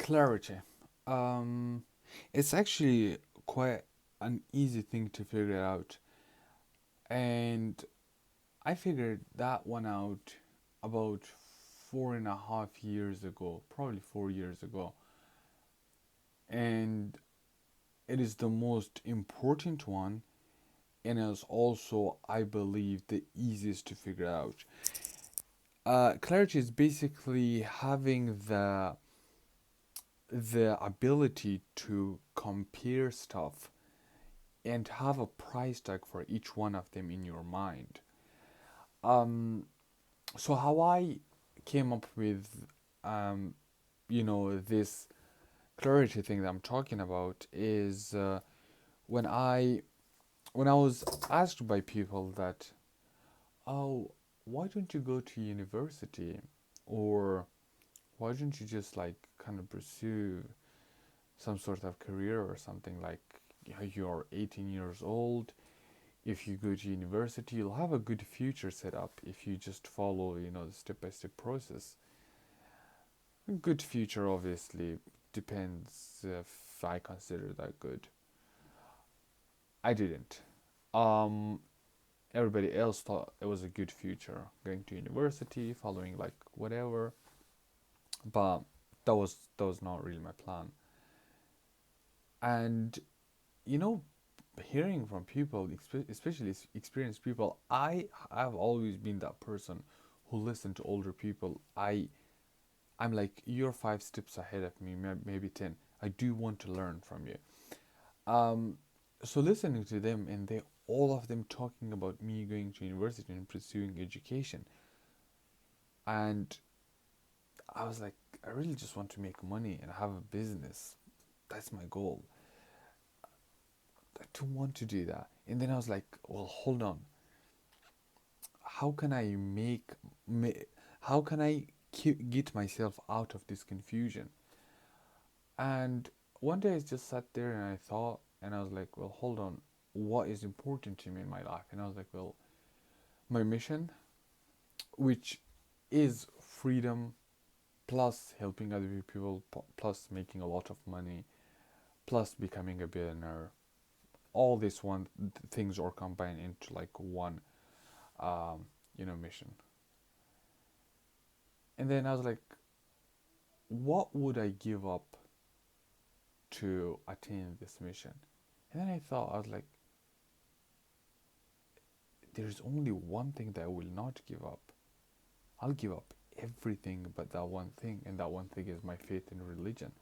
Clarity. Um, it's actually quite an easy thing to figure out, and I figured that one out about 4.5 years ago, probably 4 years ago, and it is the most important one, and is also, I believe, the easiest to figure out. Clarity is basically having the ability to compare stuff and have a price tag for each one of them in your mind. Um, so how I came up with, um, this clarity thing that I'm talking about is when I when I was asked by people that, oh, why don't you go to university, or why don't you just like kind of pursue some sort of career or something, like you're 18 years old. If you go to university, you'll have a good future set up if you just follow, the step by step process. A good future obviously depends if I consider that good. I didn't. Um, Everybody else thought it was a good future going to university, following like whatever, but that was not really my plan. And you know, hearing from people, especially experienced people, I have always been that person who listened to older people. I'm like, you're 5 steps ahead of me, maybe 10. I do want to learn from you. Um, so listening to them, and they all of them talking about me going to university and pursuing education, and I was like, I really just want to make money and have a business. That's my goal. I don't want to do that. And then I was like, well, hold on. How can I how can I get myself out of this confusion? And one day I just sat there and I thought, and I was like, well, hold on. What is important to me in my life? And I was like, well, my mission, which is freedom plus helping other people, plus making a lot of money, plus becoming a billionaire. All these things are combined into like one, mission. And then I was like, what would I give up to attain this mission? And then I thought, I was like, there's only one thing that I will not give up. I'll give up everything but that one thing, and that one thing is my faith in religion.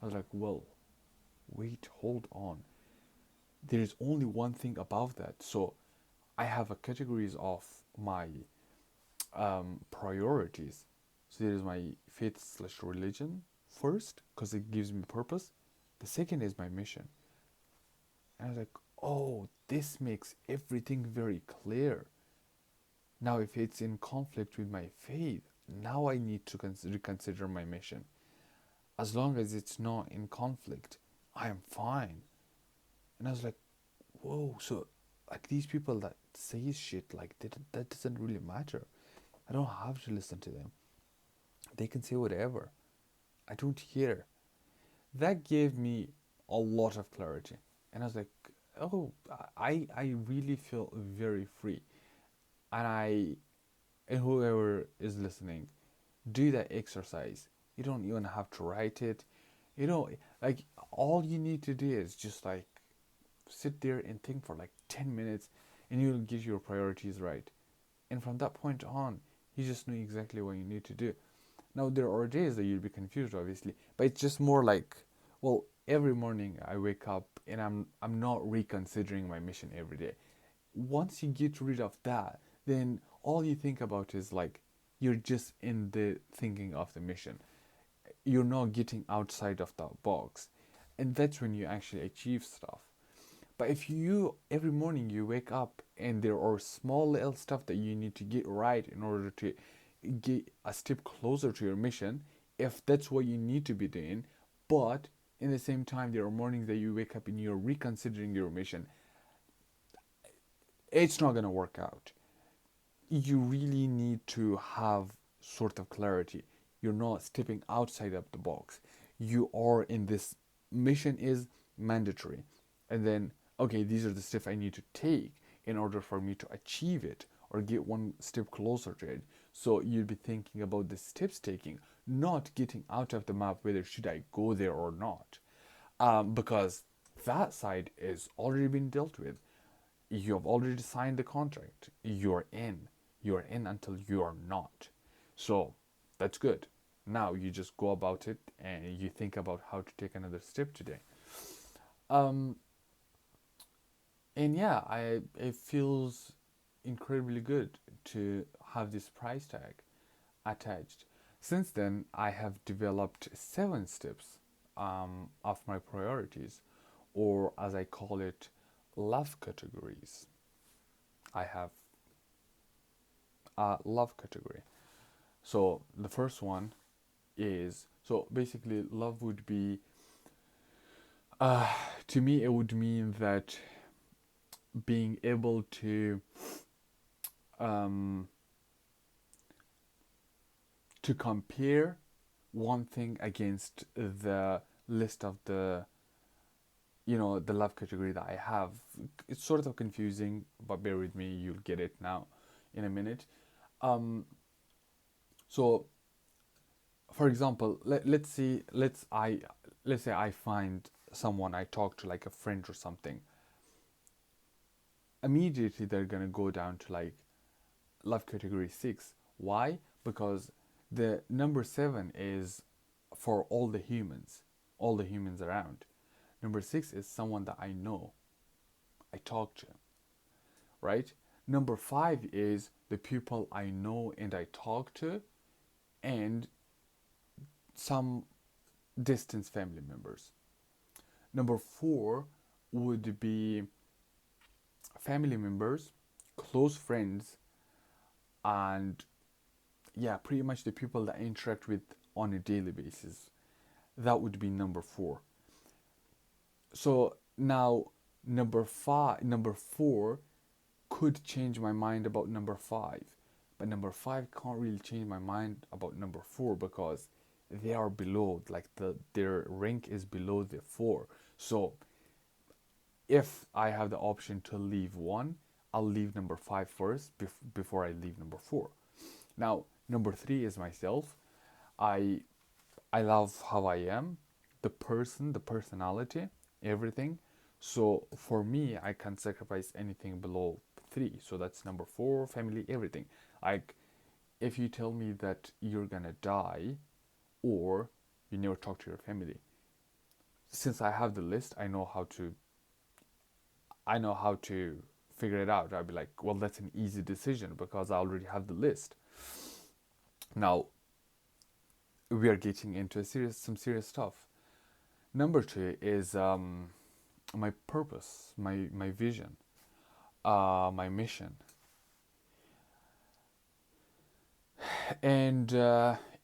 I was like, well, wait, hold on. There is only one thing above that. So I have a categories of my priorities. So there is my faith slash religion first, because it gives me purpose. The second is my mission. And I was like, oh, this makes everything very clear. Now, if it's in conflict with my faith, now I need to reconsider my mission. As long as it's not in conflict, I am fine. And I was like, whoa, so like these people that say shit, like that doesn't really matter. I don't have to listen to them. They can say whatever. I don't care. That gave me a lot of clarity. And I was like, oh, I really feel very free. And and whoever is listening, do that exercise. You don't even have to write it. You know, like all you need to do is just like sit there and think for like 10 minutes, and you'll get your priorities right. And from that point on, you just know exactly what you need to do. Now, there are days that you'll be confused, obviously, but it's just more like, well, every morning I wake up and I'm not reconsidering my mission every day. Once you get rid of that, then all you think about is like you're just in the thinking of the mission. You're not getting outside of that box, and that's when you actually achieve stuff. But if you every morning you wake up and there are small little stuff that you need to get right in order to get a step closer to your mission, if that's what you need to be doing, but in the same time there are mornings that you wake up and you're reconsidering your mission, it's not going to work out. You really need to have sort of clarity. You're not stepping outside of the box. you are in this mission is mandatory, and then okay, these are the steps I need to take in order for me to achieve it or get one step closer to it. So you'd be thinking about the steps taking, not getting out of the map whether should I go there or not, because that side is already been dealt with. You have already signed the contract. You're in. You're in until you are not. So that's good. Now you just go about it and you think about how to take another step today. Um, and yeah, it feels incredibly good to have this price tag attached. Since then, I have developed 7 steps of my priorities, or as I call it, love categories. I have a love category. So the first one is, so basically love would be, to me it would mean that being able um, to compare one thing against the list of the, the love category that I have. It's sort of confusing, but bear with me, you'll get it now in a minute. um, so for example, let's say I find someone I talk to, like a friend or something. Immediately they're gonna go down to like love category 6. Why? Because the number 7 is for all the humans around. Number 6 is someone that I know, I talk to, right? Number 5 is the people I know and I talk to, and some distant family members. Number 4 would be family members, close friends, and yeah, pretty much the people that I interact with on a daily basis. That would be number 4. So now number 4 could change my mind about number 5, but number 5 can't really change my mind about number 4 because they are below, like their rank is below the 4. So if I have the option to leave one, I'll leave number 5 first before I leave number 4. Now, number 3 is myself. I I love how I am, the person, the personality, everything. So for me, I can sacrifice anything below 3. So that's number 4, family, everything. Like, if you tell me that you're gonna die or you never talk to your family, since I have the list, I know how to figure it out. I'd be like, well, that's an easy decision because I already have the list. Now we are getting into some serious stuff. Number 2 is my purpose, my vision, my mission. And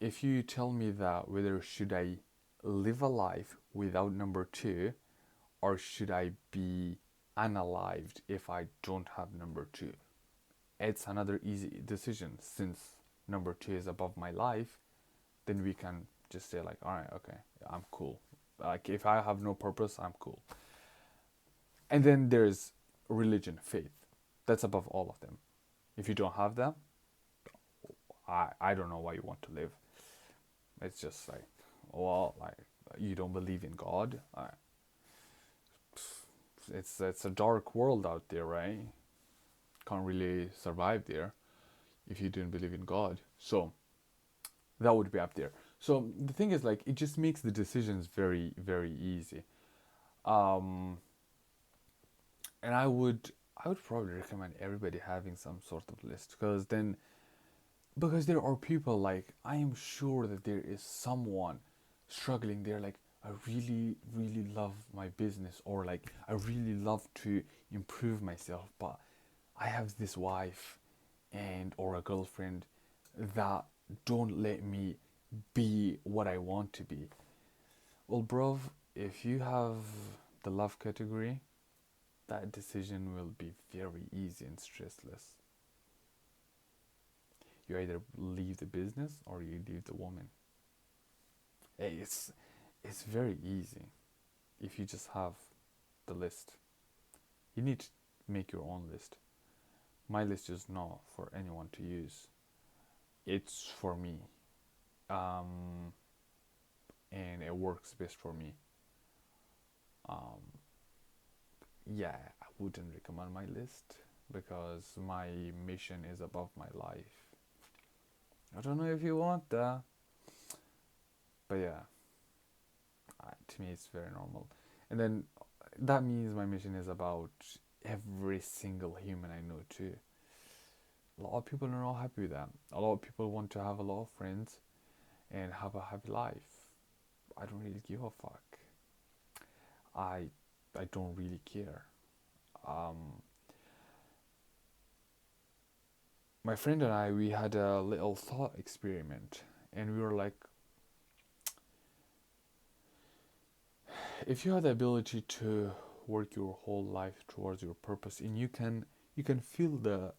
if you tell me that whether should I live a life without number 2, or should I be unalived if I don't have number 2, it's another easy decision. Since number 2 is above my life, then we can just say like, all right, okay, I'm cool. Like if I have no purpose, I'm cool. And then there's religion, faith. That's above all of them. If you don't have that, I don't know why you want to live. It's just like, well, like you don't believe in God. It's a dark world out there, right? Can't really survive there if you didn't believe in God. So that would be up there. So the thing is, like, it just makes the decisions very, very easy. Um, and I would probably recommend everybody having some sort of list, because there are people, like, I am sure that there is someone struggling there, like, I really, really love my business, or like I really love to improve myself, but I have this wife and or a girlfriend that don't let me be what I want to be. Well, bro, if you have the love category, that decision will be very easy and stressless. You either leave the business or you leave the woman. It's it's very easy if you just have the list. You need to make your own list. My list is not for anyone to use. It's for me. Um, and it works best for me. Um, yeah, I wouldn't recommend my list because my mission is above my life. I don't know if you want that, but yeah, to me it's very normal. And then that means my mission is about every single human I know too. A lot of people are not happy with that. A lot of people want to have a lot of friends and have a happy life. I don't really give a fuck. I I don't really care. Um, my friend and I, we had a little thought experiment, and we were like, if you had the ability to work your whole life towards your purpose, and you can feel the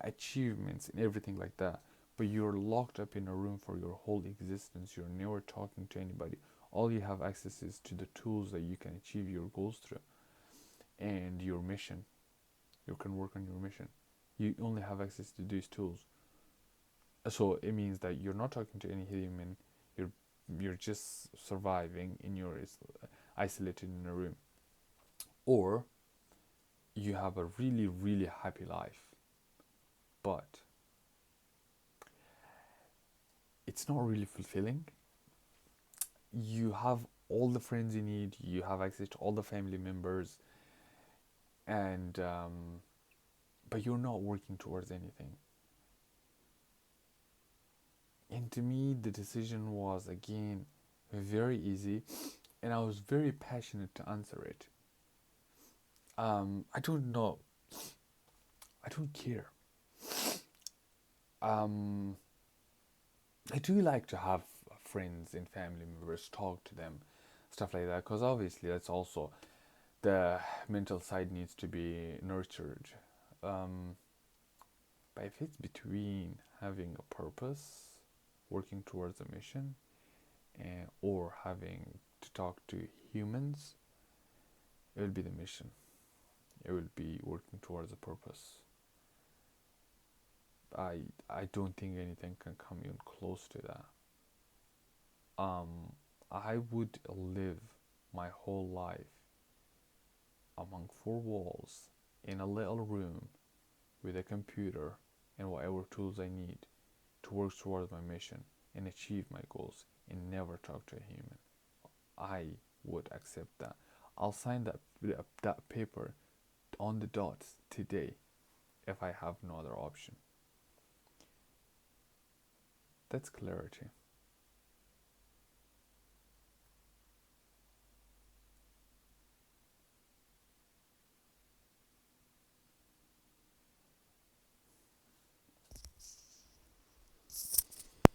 achievements and everything like that, but you're locked up in a room for your whole existence, you're never talking to anybody, all you have access is to the tools that you can achieve your goals through, and your mission, you can work on your mission, you only have access to these tools. So it means that you're not talking to any human, you're you're just surviving in your isolated in a room, or you have a really really happy life, but it's not really fulfilling. You have all the friends you need, you have access to all the family members, and but you're not working towards anything. And to me the decision was again very easy, and I was very passionate to answer it. I don't know, I don't care. um I do like to have friends and family members, talk to them, stuff like that, because obviously that's also the mental side needs to be nurtured. Um, but if it's between having a purpose, working towards a mission, or having to talk to humans, it will be the mission. It will be working towards a purpose. I don't think anything can come even close to that. I would live my whole life among four walls in a little room with a computer and whatever tools I need to work towards my mission and achieve my goals and never talk to a human. I would accept that. I'll sign that paper on the dots today if I have no other option. That's clarity.